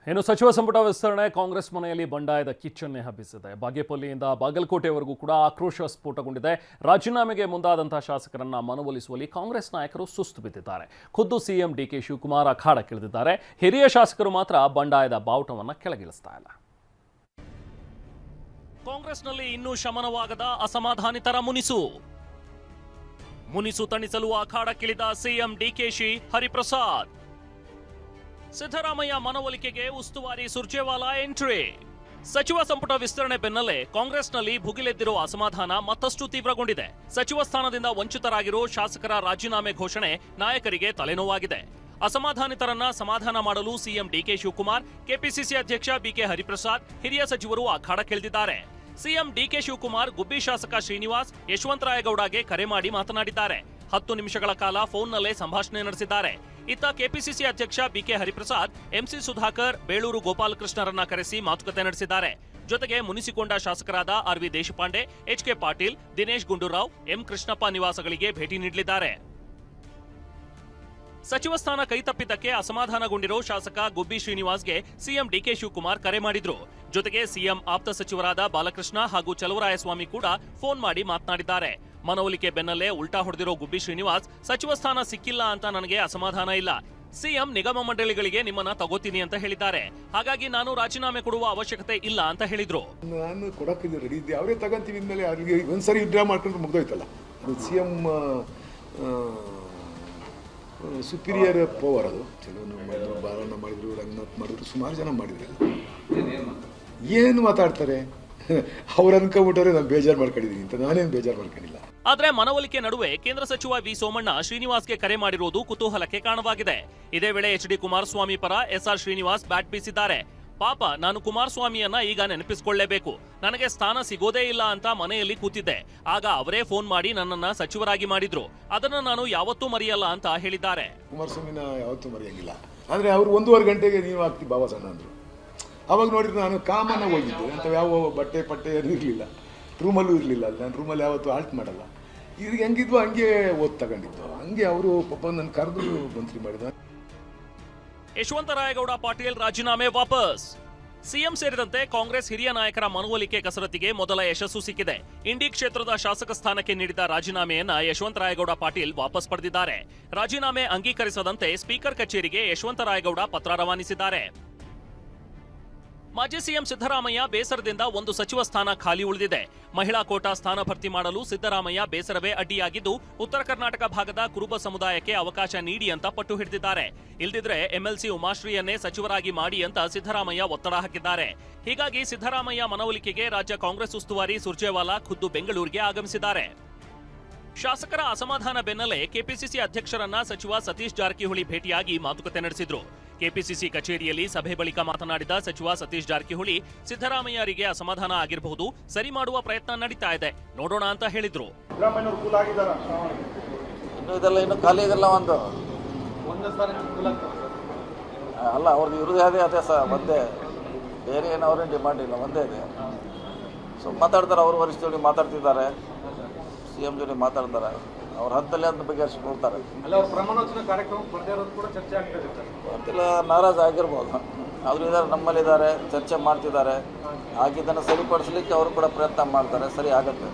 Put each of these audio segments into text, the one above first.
ಇನ್ನು ಸಚಿವ ಸಂಪುಟ ವಿಸ್ತರಣೆ ಕಾಂಗ್ರೆಸ್ ಮನೆಯಲ್ಲಿ ಬಂಡಾಯದ ಕಿಚ್ಚನ್ನೇ ಹಬ್ಬಿಸಿದೆ. ಬಾಗೇಪಲ್ಲಿಯಿಂದ ಬಾಗಲಕೋಟೆವರೆಗೂ ಕೂಡ ಆಕ್ರೋಶ ಸ್ಫೋಟಗೊಂಡಿದೆ. ರಾಜೀನಾಮೆಗೆ ಮುಂದಾದಂತಹ ಶಾಸಕರನ್ನ ಮನವೊಲಿಸುವಲ್ಲಿ ಕಾಂಗ್ರೆಸ್ ನಾಯಕರು ಸುಸ್ತು ಬಿದ್ದಿದ್ದಾರೆ. ಖುದ್ದು ಸಿಎಂ ಡಿಕೆ ಶಿವಕುಮಾರ್ ಅಖಾಡಕ್ಕಿಳಿದಿದ್ದಾರೆ. ಹಿರಿಯ ಶಾಸಕರು ಮಾತ್ರ ಬಂಡಾಯದ ಬಾವುಟವನ್ನ ಕೆಳಗಿಳಿಸ್ತಾ ಇಲ್ಲ. ಕಾಂಗ್ರೆಸ್ನಲ್ಲಿ ಇನ್ನೂ ಶಮನವಾಗದ ಅಸಮಾಧಾನಿತರ ಮುನಿಸು ತಣಿಸಲು ಅಖಾಡಕ್ಕಿಳಿದ ಸಿಎಂ ಡಿಕೆಶಿ, ಹರಿಪ್ರಸಾದ್. ಸಿದ್ದರಾಮಯ್ಯ ಮನವೊಲಿಕೆಗೆ ಉಸ್ತುವಾರಿ ಸುರ್ಜೇವಾಲಾ ಎಂಟ್ರಿ. ಸಚಿವ ಸಂಪುಟ ವಿಸ್ತರಣೆ ಬೆನ್ನಲ್ಲೇ ಕಾಂಗ್ರೆಸ್ನಲ್ಲಿ ಭುಗಿಲೆದ್ದಿರುವ ಅಸಮಾಧಾನ ಮತ್ತಷ್ಟು ತೀವ್ರಗೊಂಡಿದೆ. ಸಚಿವ ಸ್ಥಾನದಿಂದ ವಂಚಿತರಾಗಿರೋ ಶಾಸಕರ ರಾಜೀನಾಮೆ ಘೋಷಣೆ ನಾಯಕರಿಗೆ ತಲೆನೋವಾಗಿದೆ. ಅಸಮಾಧಾನಿತರನ್ನ ಸಮಾಧಾನ ಮಾಡಲು ಸಿಎಂ ಡಿಕೆ ಶಿವಕುಮಾರ್, ಕೆಪಿಸಿಸಿ ಅಧ್ಯಕ್ಷ ಬಿಕೆ ಹರಿಪ್ರಸಾದ್, ಹಿರಿಯ ಸಚಿವರು ಅಖಾಡಕ್ಕಿಳಿದಿದ್ದಾರೆ. ಸಿಎಂ ಡಿಕೆ ಶಿವಕುಮಾರ್ ಗುಬ್ಬಿ ಶಾಸಕ ಶ್ರೀನಿವಾಸ್, ಯಶವಂತರಾಯಗೌಡಗೆ ಕರೆ ಮಾಡಿ ಮಾತನಾಡಿದ್ದಾರೆ. 10 ನಿಮಿಷಗಳ ಕಾಲ ಫೋನ್ನಲ್ಲೇ ಸಂಭಾಷಣೆ ನಡೆಸಿದ್ದಾರೆ. ಇತ್ತ ಕೆಪಿಸಿಸಿ ಅಧ್ಯಕ್ಷ ಬಿಕೆ ಹರಿಪ್ರಸಾದ್, ಎಂಸಿ ಸುಧಾಕರ್, ಬೇಳೂರು ಗೋಪಾಲಕೃಷ್ಣರನ್ನ ಕರೆಸಿ ಮಾತುಕತೆ ನಡೆಸಿದ್ದಾರೆ. ಜೊತೆಗೆ ಮುನಿಸಿಕೊಂಡ ಶಾಸಕರಾದ R V Deshpande, HK Patil, Dinesh Gundu Rao, M Krishnappa ನಿವಾಸಗಳಿಗೆ ಭೇಟಿ ನೀಡಲಿದ್ದಾರೆ. ಸಚಿವ ಸ್ಥಾನ ಕೈತಪ್ಪಿದ್ದಕ್ಕೆ ಅಸಮಾಧಾನಗೊಂಡಿರೋ ಶಾಸಕ ಗುಬ್ಬಿ ಶ್ರೀನಿವಾಸ್ಗೆ ಸಿಎಂ ಡಿಕೆ ಶಿವಕುಮಾರ್ ಕರೆ ಮಾಡಿದ್ರು. ಜೊತೆಗೆ ಸಿಎಂ ಆಪ್ತ ಸಚಿವರಾದ ಬಾಲಕೃಷ್ಣ ಹಾಗೂ ಚಲುವರಾಯಸ್ವಾಮಿ ಕೂಡ ಫೋನ್ ಮಾಡಿ ಮಾತನಾಡಿದ್ದಾರೆ. ಮನವೊಲಿಕೆ ಬೆನ್ನಲ್ಲೇ ಉಲ್ಟಾ ಹೊಡೆದಿರೋ ಗುಬ್ಬಿ ಶ್ರೀನಿವಾಸ್, ಸಚಿವ ಸ್ಥಾನ ಸಿಕ್ಕಿಲ್ಲ ಅಂತ ನನಗೆ ಅಸಮಾಧಾನ ಇಲ್ಲ. ಸಿಎಂ ನಿಗಮ ಮಂಡಳಿಗಳಿಗೆ ನಿಮ್ಮನ್ನ ತಗೋತೀನಿ ಅಂತ ಹೇಳಿದ್ದಾರೆ. ಹಾಗಾಗಿ ನಾನು ರಾಜೀನಾಮೆ ಕೊಡುವ ಅವಶ್ಯಕತೆ ಇಲ್ಲ ಅಂತ ಹೇಳಿದ್ರು. ನಾನು ಕೊಡಕ್ಕೆ ರೆಡಿ ಇದ್ದೆ, ಅವರೇ ತಗೊಂತೀವಿ ಇನ್ಮೇಲೆ ಅವ್ರಿಗೆ ಒಂದ್ಸರಿ ವಿಡ್ರಾ ಮಾಡ್ಕೊಂಡ್ರೆ ಮುಗ್ದೋಯ್ತಲ್ಲ. ಅದು ಸಿಎಂ ಸುಪೀರಿಯರ್ ಪವರ್. ಅದು ಚಲೋನ ಮಾಡಿದ್ರು, ಬಾಲಣ್ಣ ಮಾಡಿದ್ರು, ರಂಗನಾಥ್ ಮಾಡಿದ್ರು, ಸುಮಾರು ಜನ ಮಾಡಿದ್ರಲ್ಲ. ಏನು ಮಾತಾಡ್ತಾರೆ ಅವ್ರು ಅನ್ಕೊಂಬಿಟ್ಟವ್ರೆ ನಾನು ಬೇಜಾರು ಮಾಡ್ಕೊಂಡಿದ್ದೀನಿ ಅಂತ. ನಾನೇನು ಬೇಜಾರು ಮಾಡ್ಕೊಂಡಿಲ್ಲ. ಆದ್ರೆ ಮನವೊಲಿಕೆ ನಡುವೆ ಕೇಂದ್ರ ಸಚಿವ ವಿ ಸೋಮಣ್ಣ ಶ್ರೀನಿವಾಸ್ಗೆ ಕರೆ ಮಾಡಿರುವುದು ಕುತೂಹಲಕ್ಕೆ ಕಾರಣವಾಗಿದೆ. ಇದೇ ವೇಳೆ ಎಚ್ ಡಿ ಕುಮಾರಸ್ವಾಮಿ ಪರ ಎಸ್ಆರ್ ಶ್ರೀನಿವಾಸ್ ಬ್ಯಾಟ್ ಬೀಸಿದ್ದಾರೆ. ಪಾಪ, ನಾನು ಕುಮಾರಸ್ವಾಮಿಯನ್ನ ಈಗ ನೆನಪಿಸಿಕೊಳ್ಳಲೇಬೇಕು. ನನಗೆ ಸ್ಥಾನ ಸಿಗೋದೇ ಇಲ್ಲ ಅಂತ ಮನೆಯಲ್ಲಿ ಕೂತಿದ್ದೆ. ಆಗ ಅವರೇ ಫೋನ್ ಮಾಡಿ ನನ್ನನ್ನ ಸಚಿವರಾಗಿ ಮಾಡಿದ್ರು. ಅದನ್ನ ನಾನು ಯಾವತ್ತೂ ಮರೆಯಲ್ಲ ಅಂತ ಹೇಳಿದ್ದಾರೆ. ಕುಮಾರಸ್ವಾಮಿನ ಯಾವತ್ತೂ ಮರೆಯಂಗಿಲ್ಲ. ಆದ್ರೆ ಅವ್ರು 1.5 ಗಂಟೆಗೆ ನೀವು ಆಗ್ತಿ ಬಾಬಾ ಸಣ್ಣ ಅಂದ್ರು. ಅವಾಗ ನೋಡಿದ್ರೆ ನಾನು ಕಾಮನ್ನ ಹೋಗಿದ್ದೆ ಅಂತ. ಯಾವ ಬಟ್ಟೆ ಏನು ಇರಲಿಲ್ಲ, ರೂಮಲ್ಲೂ ಇರಲಿಲ್ಲ. ನಾನು ರೂಮಲ್ಲಿ ಯಾವತ್ತೂ ಆಲ್ಟ್ ಮಾಡಲ್ಲ. ಇದು ಹೆಂಗಿದ್ವು ಹಂಗೆ ಓದ್ ತಗೊಂಡಿದ್ದು. ಹಂಗೆ ಅವರು ಪಾಪ ನನ್ನ ಕರೆದು ಮಂತ್ರಿ ಮಾಡಿದ. ಯಶವಂತರಾಯಗೌಡ ಪಾಟೀಲ್ ರಾಜೀನಾಮೆ ವಾಪಸ್. ಸಿಎಂ ಸೇರಿದಂತೆ ಕಾಂಗ್ರೆಸ್ ಹಿರಿಯ ನಾಯಕರ ಮನವೊಲಿಕೆ ಕಸರತ್ತಿಗೆ ಮೊದಲ ಯಶಸ್ಸು ಸಿಕ್ಕಿದೆ. ಇಂಡಿ ಕ್ಷೇತ್ರದ ಶಾಸಕ ಸ್ಥಾನಕ್ಕೆ ನೀಡಿದ ರಾಜೀನಾಮೆಯನ್ನ ಯಶವಂತರಾಯಗೌಡ ಪಾಟೀಲ್ ವಾಪಸ್ ಪಡೆದಿದ್ದಾರೆ. ರಾಜೀನಾಮೆ ಅಂಗೀಕರಿಸದಂತೆ ಸ್ಪೀಕರ್ ಕಚೇರಿಗೆ ಯಶವಂತರಾಯಗೌಡ ಪತ್ರ ರವಾನಿಸಿದ್ದಾರೆ. ಮಾಜಿ ಸಿಎಂ ಸಿದ್ದರಾಮಯ್ಯ ಬೇಸರದಿಂದ ಒಂದು ಸಚಿವ ಸ್ಥಾನ ಖಾಲಿ ಉಳಿದಿದೆ. ಮಹಿಳಾ ಕೋಟಾ ಸ್ಥಾನ ಭರ್ತಿ ಮಾಡಲು ಸಿದ್ದರಾಮಯ್ಯ ಬೇಸರವೇ ಅಡ್ಡಿಯಾಗಿದ್ದು, ಉತ್ತರ ಕರ್ನಾಟಕ ಭಾಗದ ಕುರುಬ ಸಮುದಾಯಕ್ಕೆ ಅವಕಾಶ ನೀಡಿ ಅಂತ ಪಟ್ಟು ಹಿಡಿದಿದ್ದಾರೆ. ಇಲ್ದಿದ್ರೆ ಎಂಎಲ್ಸಿ ಉಮಾಶ್ರೀಯನ್ನೇ ಸಚಿವರಾಗಿ ಮಾಡಿ ಅಂತ ಸಿದ್ದರಾಮಯ್ಯ ಒತ್ತಡ ಹಾಕಿದ್ದಾರೆ. ಹೀಗಾಗಿ ಸಿದ್ದರಾಮಯ್ಯ ಮನವೊಲಿಕೆಗೆ ರಾಜ್ಯ ಕಾಂಗ್ರೆಸ್ ಉಸ್ತುವಾರಿ ಸುರ್ಜೇವಾಲಾ ಖುದ್ದು ಬೆಂಗಳೂರಿಗೆ ಆಗಮಿಸಿದ್ದಾರೆ. ಶಾಸಕರ ಅಸಮಾಧಾನ ಬೆನ್ನಲ್ಲೇ ಕೆಪಿಸಿಸಿ ಅಧ್ಯಕ್ಷರನ್ನ ಸಚಿವ ಸತೀಶ್ ಜಾರಕಿಹೊಳಿ ಭೇಟಿಯಾಗಿ ಮಾತುಕತೆ ನಡೆಸಿದ್ರು. ಕೆಪಿಸಿಸಿ ಕಚೇರಿಯಲ್ಲಿ ಸಭೆ ಬಳಿಕ ಮಾತನಾಡಿದ ಸಚಿವ ಸತೀಶ್ ಜಾರಕಿಹೊಳಿ, ಸಿದ್ದರಾಮಯ್ಯರಿಗೆ ಅಸಮಾಧಾನ ಆಗಿರಬಹುದು, ಸರಿ ಮಾಡುವ ಪ್ರಯತ್ನ ನಡೀತಾ ಇದೆ, ನೋಡೋಣ ಅಂತ ಹೇಳಿದ್ರು. ಇನ್ನು ಖಾಲಿ ಇದೆಲ್ಲ ಅಲ್ಲ, ಅವ್ರದ್ದು ಇರೋದೇ ಅದೇ ಸಹ ಒಂದೇ, ಬೇರೆ ಏನು ಅವ್ರೇನು ಡಿಮಾಂಡ್ ಇಲ್ಲ, ಒಂದೇ ಇದೆ. ಸೊ ಮಾತಾಡ್ತಾರೆ, ಅವರು ವರಿಷ್ಠರಿಗೆ ಮಾತಾಡ್ತಿದ್ದಾರೆ, ಸಿಎಂ ಜೊತೆ ಮಾತಾಡ್ತಾರೆ, ಅವ್ರ ಹಂತಲ್ಲಿ ಅಂತ ಬಗೆಹರಿಸಿಕೊಳ್ತಾರೆ. ಗೊತ್ತಿಲ್ಲ, ನಾರಾಜ್ ಆಗಿರ್ಬೋದು. ಅವರಿದ್ದಾರೆ, ನಮ್ಮಲ್ಲಿದ್ದಾರೆ, ಚರ್ಚೆ ಮಾಡ್ತಿದ್ದಾರೆ. ಆಗಿದ್ದನ್ನು ಸರಿಪಡಿಸಲಿಕ್ಕೆ ಅವರು ಕೂಡ ಪ್ರಯತ್ನ ಮಾಡ್ತಾರೆ, ಸರಿ ಆಗುತ್ತೆ.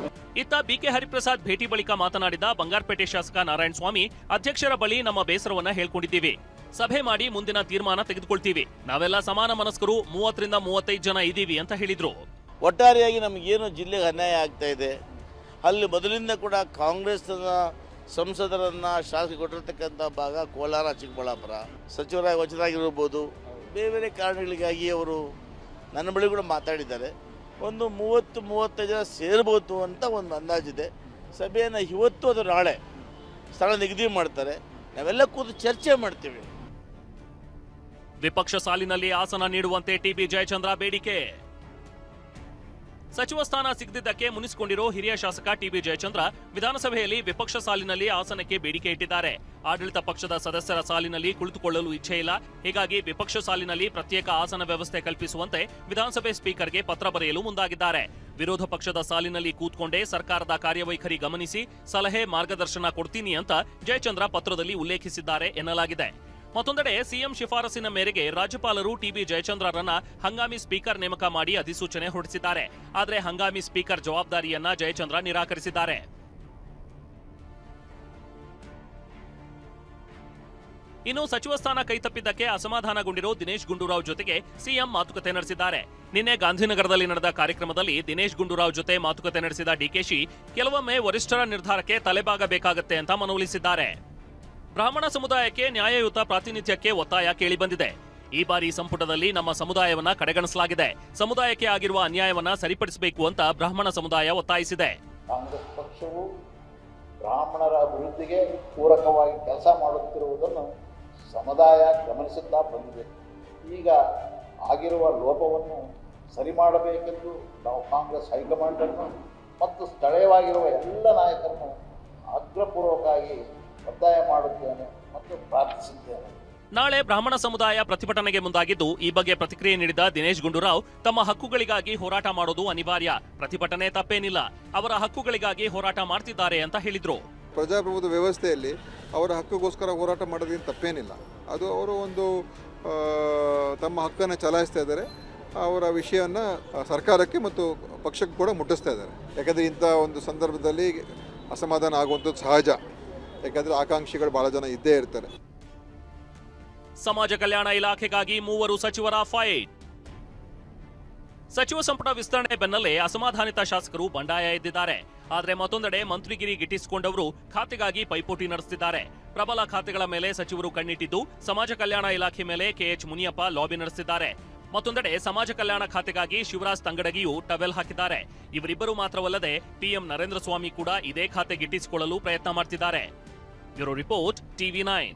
ಇತ್ತ ಬಿಕೆ ಹರಿಪ್ರಸಾದ್ ಭೇಟಿ ಬಳಿಕ ಮಾತನಾಡಿದ ಬಂಗಾರಪೇಟೆ ಶಾಸಕ ನಾರಾಯಣಸ್ವಾಮಿ, ಅಧ್ಯಕ್ಷರ ಬಳಿ ನಮ್ಮ ಬೇಸರವನ್ನ ಹೇಳ್ಕೊಂಡಿದ್ದೀವಿ. ಸಭೆ ಮಾಡಿ ಮುಂದಿನ ತೀರ್ಮಾನ ತೆಗೆದುಕೊಳ್ತೀವಿ. ನಾವೆಲ್ಲ ಸಮಾನ ಮನಸ್ಕರು, 30 ರಿಂದ 35 ಜನ ಇದ್ದೀವಿ ಅಂತ ಹೇಳಿದ್ರು. ಒಟ್ಟಾರೆಯಾಗಿ ನಮಗೇನು ಜಿಲ್ಲೆಗೆ ಅನ್ಯಾಯ ಆಗ್ತಾ ಇದೆ, ಅಲ್ಲಿ ಮೊದಲಿಂದ ಕೂಡ ಕಾಂಗ್ರೆಸ್ನ ಸಂಸದರನ್ನು ಶಾಸಕ ಕೊಟ್ಟಿರ್ತಕ್ಕಂಥ ಭಾಗ ಕೋಲಾರ, ಚಿಕ್ಕಬಳ್ಳಾಪುರ, ಸಚಿವರಾಗಿ ವಂಚಿತರಾಗಿರ್ಬೋದು, ಬೇರೆ ಬೇರೆ ಕಾರಣಗಳಿಗಾಗಿ ಅವರು ನನ್ನ ಬಳಿ ಕೂಡ ಮಾತಾಡಿದ್ದಾರೆ. ಒಂದು 30-35 ಜನ ಸೇರ್ಬೋದು ಅಂತ ಒಂದು ಅಂದಾಜಿದೆ. ಸಭೆಯನ್ನು ಇವತ್ತು ಅದು ನಾಳೆ ಸ್ಥಳ ನಿಗದಿ ಮಾಡ್ತಾರೆ, ನಾವೆಲ್ಲ ಕೂತು ಚರ್ಚೆ ಮಾಡ್ತೀವಿ. ವಿಪಕ್ಷ ಸಾಲಿನಲ್ಲಿ ಆಸನ ನೀಡುವಂತೆ ಟಿಬಿ ಜಯಚಂದ್ರ ಬೇಡಿಕೆ. ಸಚಿವ ಸ್ಥಾನ ಸಿಗದಿದ್ದಕ್ಕೆ ಮುನಿಸಿಕೊಂಡಿರೋ ಹಿರಿಯ ಶಾಸಕ ಟಿಬಿ ಜಯಚಂದ್ರ ವಿಧಾನಸಭೆಯಲ್ಲಿ ವಿಪಕ್ಷ ಸಾಲಿನಲ್ಲಿ ಆಸನಕ್ಕೆ ಬೇಡಿಕೆ ಇಟ್ಟಿದ್ದಾರೆ. ಆಡಳಿತ ಪಕ್ಷದ ಸದಸ್ಯರ ಸಾಲಿನಲ್ಲಿ ಕುಳಿತುಕೊಳ್ಳಲು ಇಚ್ಛೆ ಇಲ್ಲ. ಹೀಗಾಗಿ ವಿಪಕ್ಷ ಸಾಲಿನಲ್ಲಿ ಪ್ರತ್ಯೇಕ ಆಸನ ವ್ಯವಸ್ಥೆ ಕಲ್ಪಿಸುವಂತೆ ವಿಧಾನಸಭೆ ಸ್ಪೀಕರ್ಗೆ ಪತ್ರ ಬರೆಯಲು ಮುಂದಾಗಿದ್ದಾರೆ. ವಿರೋಧ ಪಕ್ಷದ ಸಾಲಿನಲ್ಲಿ ಕೂತ್ಕೊಂಡೇ ಸರ್ಕಾರದ ಕಾರ್ಯವೈಖರಿ ಗಮನಿಸಿ ಸಲಹೆ ಮಾರ್ಗದರ್ಶನ ಕೊಡ್ತೀನಿ ಅಂತ ಜಯಚಂದ್ರ ಪತ್ರದಲ್ಲಿ ಉಲ್ಲೇಖಿಸಿದ್ದಾರೆ ಎನ್ನಲಾಗಿದೆ. ಮತ್ತೊಂದೆಡೆ ಸಿಎಂ ಶಿಫಾರಸಿನ ಮೇರೆಗೆ ರಾಜ್ಯಪಾಲರು ಟಿಬಿ ಜಯಚಂದ್ರರನ್ನ ಹಂಗಾಮಿ ಸ್ಪೀಕರ್ ನೇಮಕ ಮಾಡಿ ಅಧಿಸೂಚನೆ ಹೊರಡಿಸಿದ್ದಾರೆ. ಆದರೆ ಹಂಗಾಮಿ ಸ್ಪೀಕರ್ ಜವಾಬ್ದಾರಿಯನ್ನ ಜಯಚಂದ್ರ ನಿರಾಕರಿಸಿದ್ದಾರೆ. ಇನ್ನು ಸಚಿವ ಸ್ಥಾನ ಕೈತಪ್ಪಿದ್ದಕ್ಕೆ ಅಸಮಾಧಾನಗೊಂಡಿರೋ ದಿನೇಶ್ ಗುಂಡೂರಾವ್ ಜೊತೆಗೆ ಸಿಎಂ ಮಾತುಕತೆ ನಡೆಸಿದ್ದಾರೆ. ನಿನ್ನೆ ಗಾಂಧಿನಗರದಲ್ಲಿ ನಡೆದ ಕಾರ್ಯಕ್ರಮದಲ್ಲಿ ದಿನೇಶ್ ಗುಂಡೂರಾವ್ ಜೊತೆ ಮಾತುಕತೆ ನಡೆಸಿದ ಡಿಕೆಶಿ ಕೆಲವೊಮ್ಮೆ ವರಿಷ್ಠರ ನಿರ್ಧಾರಕ್ಕೆ ತಲೆಬಾಗಬೇಕಾಗತ್ತೆ ಅಂತ ಮನವೊಲಿಸಿದ್ದಾರೆ. ಬ್ರಾಹ್ಮಣ ಸಮುದಾಯಕ್ಕೆ ನ್ಯಾಯಯುತ ಪ್ರಾತಿನಿಧ್ಯಕ್ಕೆ ಒತ್ತಾಯ ಕೇಳಿಬಂದಿದೆ. ಈ ಬಾರಿ ಸಂಪುಟದಲ್ಲಿ ನಮ್ಮ ಸಮುದಾಯವನ್ನ ಕಡೆಗಣಿಸಲಾಗಿದೆ. ಸಮುದಾಯಕ್ಕೆ ಆಗಿರುವ ಅನ್ಯಾಯವನ್ನ ಸರಿಪಡಿಸಬೇಕು ಅಂತ ಬ್ರಾಹ್ಮಣ ಸಮುದಾಯ ಒತ್ತಾಯಿಸಿದೆ. ಕಾಂಗ್ರೆಸ್ ಪಕ್ಷವು ಬ್ರಾಹ್ಮಣರ ಅಭಿವೃದ್ಧಿಗೆ ಪೂರಕವಾಗಿ ಕೆಲಸ ಮಾಡುತ್ತಿರುವುದನ್ನು ಸಮುದಾಯ ಗಮನಿಸುತ್ತಾ ಬಂದಿದೆ. ಈಗ ಆಗಿರುವ ಲೋಪವನ್ನು ಸರಿ ಮಾಡಬೇಕೆಂದು ನಾವು ಕಾಂಗ್ರೆಸ್ ಹೈಕಮಾಂಡನ್ನು ಮತ್ತು ಸ್ಥಳೀಯವಾಗಿರುವ ಎಲ್ಲ ನಾಯಕರನ್ನು ಆಗ್ರಹಪೂರ್ವಕವಾಗಿ ಒತ್ತಾಯ ಮಾಡುತ್ತೇನೆ ಮತ್ತು ಪ್ರಾರ್ಥಿಸುತ್ತೇನೆ. ನಾಳೆ ಬ್ರಾಹ್ಮಣ ಸಮುದಾಯ ಪ್ರತಿಭಟನೆಗೆ ಮುಂದಾಗಿದ್ದು, ಈ ಬಗ್ಗೆ ಪ್ರತಿಕ್ರಿಯೆ ನೀಡಿದ ದಿನೇಶ್ ಗುಂಡೂರಾವ್ ತಮ್ಮ ಹಕ್ಕುಗಳಿಗಾಗಿ ಹೋರಾಟ ಮಾಡೋದು ಅನಿವಾರ್ಯ, ಪ್ರತಿಭಟನೆ ತಪ್ಪೇನಿಲ್ಲ, ಅವರ ಹಕ್ಕುಗಳಿಗಾಗಿ ಹೋರಾಟ ಮಾಡ್ತಿದ್ದಾರೆ ಅಂತ ಹೇಳಿದ್ರು. ಪ್ರಜಾಪ್ರಭುತ್ವ ವ್ಯವಸ್ಥೆಯಲ್ಲಿ ಅವರ ಹಕ್ಕುಗೋಸ್ಕರ ಹೋರಾಟ ಮಾಡೋದೇನು ತಪ್ಪೇನಿಲ್ಲ. ಅದು ಅವರು ಒಂದು ತಮ್ಮ ಹಕ್ಕನ್ನು ಚಲಾಯಿಸ್ತಾ ಇದ್ದಾರೆ. ಅವರ ವಿಷಯವನ್ನು ಸರ್ಕಾರಕ್ಕೆ ಮತ್ತು ಪಕ್ಷಕ್ಕೆ ಕೂಡ ಮುಟ್ಟಿಸ್ತಾ ಇದ್ದಾರೆ. ಯಾಕಂದರೆ ಇಂಥ ಒಂದು ಸಂದರ್ಭದಲ್ಲಿ ಅಸಮಾಧಾನ ಆಗುವಂಥದ್ದು ಸಹಜ. ಯಾಕಂದರೆ ಆಕಾಂಕ್ಷಿಗಳು ಬಹಳ ಜನ ಇದ್ದೇ ಇರ್ತಾರೆ. ಸಮಾಜ ಕಲ್ಯಾಣ ಇಲಾಖೆಗಾಗಿ 3 ಸಚಿವರ ಫೈಟ್. ಸಚಿವ ಸಂಪುಟ ವಿಸ್ತರಣೆ ಬೆನ್ನಲ್ಲೇ ಅಸಮಾಧಾನಿತ ಶಾಸಕರು ಬಂಡಾಯ ಎದ್ದಿದ್ದಾರೆ. ಆದರೆ ಮತ್ತೊಂದೆಡೆ ಮಂತ್ರಿಗಿರಿ ಗಿಟ್ಟಿಸಿಕೊಂಡವರು ಖಾತೆಗಾಗಿ ಪೈಪೋಟಿ ನಡೆಸುತ್ತಿದ್ದಾರೆ. ಪ್ರಬಲ ಖಾತೆಗಳ ಮೇಲೆ ಸಚಿವರು ಕಣ್ಣಿಟ್ಟಿದ್ದು, ಸಮಾಜ ಕಲ್ಯಾಣ ಇಲಾಖೆ ಮೇಲೆ ಕೆಎಚ್ ಮುನಿಯಪ್ಪ ಲಾಬಿ ನಡೆಸಿದ್ದಾರೆ. ಮತ್ತೊಂದೆಡೆ ಸಮಾಜ ಕಲ್ಯಾಣ ಖಾತೆಗಾಗಿ ಶಿವರಾಜ್ ತಂಗಡಗಿಯು ಟವೆಲ್ ಹಾಕಿದ್ದಾರೆ. ಇವರಿಬ್ಬರು ಮಾತ್ರವಲ್ಲದೆ ಪಿಎಂ ನರೇಂದ್ರ ಸ್ವಾಮಿ ಕೂಡ ಇದೇ ಖಾತೆ ಗಿಟ್ಟಿಸಿಕೊಳ್ಳಲು ಪ್ರಯತ್ನ ಮಾಡ್ತಿದ್ದಾರೆ. Bureau report, TV9.